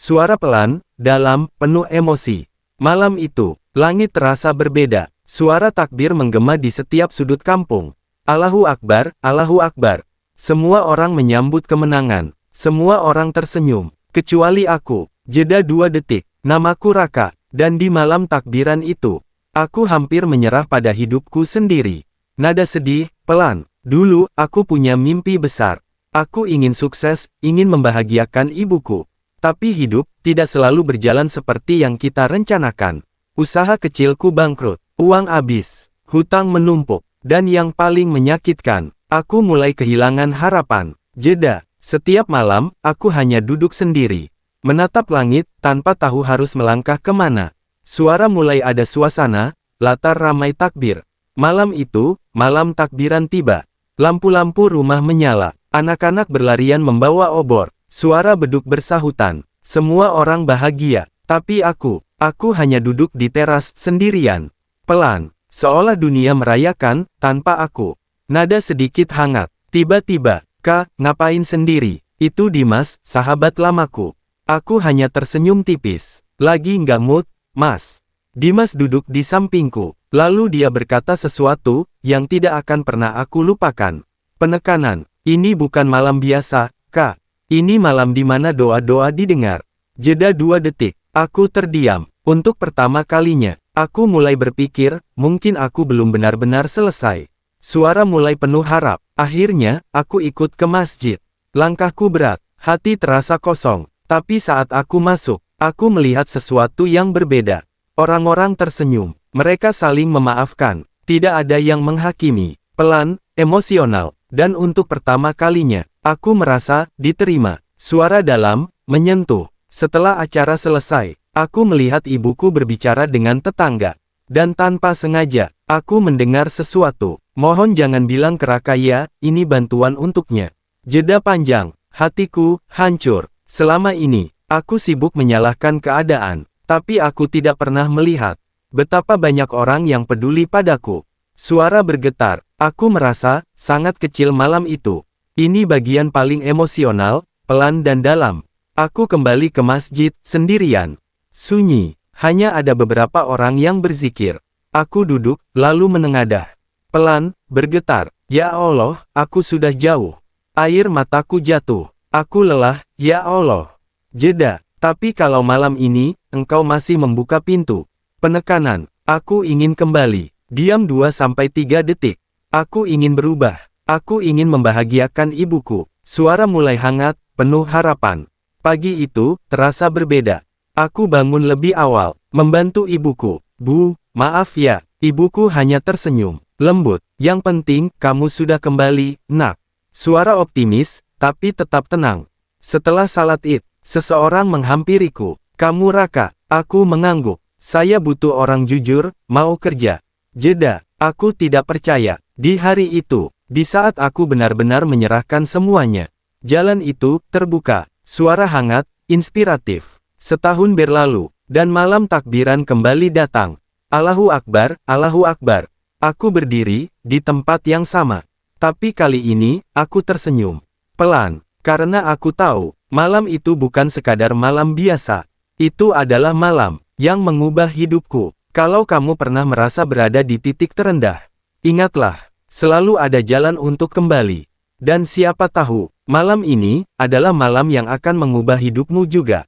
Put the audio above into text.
Suara pelan, dalam, penuh emosi. Malam itu, langit terasa berbeda. Suara takbir menggema di setiap sudut kampung. Allahu Akbar, Allahu Akbar. Semua orang menyambut kemenangan. Semua orang tersenyum. Kecuali aku. Jeda 2 detik. Namaku Raka. Dan di malam takbiran itu, aku hampir menyerah pada hidupku sendiri. Nada sedih, pelan. Dulu, aku punya mimpi besar. Aku ingin sukses, ingin membahagiakan ibuku. Tapi hidup tidak selalu berjalan seperti yang kita rencanakan. Usaha kecilku bangkrut, uang habis, hutang menumpuk, dan yang paling menyakitkan, aku mulai kehilangan harapan. Jeda, setiap malam, aku hanya duduk sendiri, menatap langit, tanpa tahu harus melangkah kemana. Suara mulai ada suasana, latar ramai takbir. Malam itu, malam takbiran tiba. Lampu-lampu rumah menyala, anak-anak berlarian membawa obor. Suara beduk bersahutan. Semua orang bahagia. Tapi aku hanya duduk di teras sendirian. Pelan, seolah dunia merayakan, tanpa aku. Nada sedikit hangat. Tiba-tiba, Kak, ngapain sendiri? Itu Dimas, sahabat lamaku. Aku hanya tersenyum tipis. Lagi nggak mood, Mas. Dimas duduk di sampingku. Lalu dia berkata sesuatu yang tidak akan pernah aku lupakan. Penekanan. Ini bukan malam biasa, Kak. Ini malam di mana doa-doa didengar. Jeda 2 detik. Aku terdiam. Untuk pertama kalinya, aku mulai berpikir, mungkin aku belum benar-benar selesai. Suara mulai penuh harap. Akhirnya, aku ikut ke masjid. Langkahku berat, hati terasa kosong. Tapi saat aku masuk, aku melihat sesuatu yang berbeda. Orang-orang tersenyum. Mereka saling memaafkan. Tidak ada yang menghakimi. Pelan, emosional. Dan untuk pertama kalinya, aku merasa diterima. Suara dalam, menyentuh. Setelah acara selesai, aku melihat ibuku berbicara dengan tetangga. Dan tanpa sengaja, aku mendengar sesuatu. Mohon jangan bilang ke Raka ya, ini bantuan untuknya. Jeda panjang, hatiku hancur. Selama ini, aku sibuk menyalahkan keadaan. Tapi aku tidak pernah melihat betapa banyak orang yang peduli padaku. Suara bergetar. Aku merasa sangat kecil malam itu. Ini bagian paling emosional, pelan dan dalam. Aku kembali ke masjid sendirian. Sunyi, hanya ada beberapa orang yang berzikir. Aku duduk, lalu menengadah. Pelan, bergetar. Ya Allah, aku sudah jauh. Air mataku jatuh. Aku lelah, ya Allah. Jeda, tapi kalau malam ini, engkau masih membuka pintu. Penekanan, aku ingin kembali. Diam 2-3 detik. Aku ingin berubah. Aku ingin membahagiakan ibuku. Suara mulai hangat, penuh harapan. Pagi itu, terasa berbeda. Aku bangun lebih awal, membantu ibuku. Bu, maaf ya, ibuku hanya tersenyum. Lembut, yang penting, kamu sudah kembali, nak. Suara optimis, tapi tetap tenang. Setelah salat Id, seseorang menghampiriku. Kamu Raka, aku mengangguk. Saya butuh orang jujur, mau kerja. Jeda, aku tidak percaya. Di hari itu, di saat aku benar-benar menyerahkan semuanya, jalan itu terbuka. Suara hangat, inspiratif. Setahun berlalu, dan malam takbiran kembali datang. Allahu Akbar, Allahu Akbar. Aku berdiri di tempat yang sama. Tapi kali ini, aku tersenyum. Pelan, karena aku tahu, malam itu bukan sekadar malam biasa. Itu adalah malam yang mengubah hidupku. Kalau kamu pernah merasa berada di titik terendah, ingatlah, selalu ada jalan untuk kembali. Dan siapa tahu, malam ini adalah malam yang akan mengubah hidupmu juga.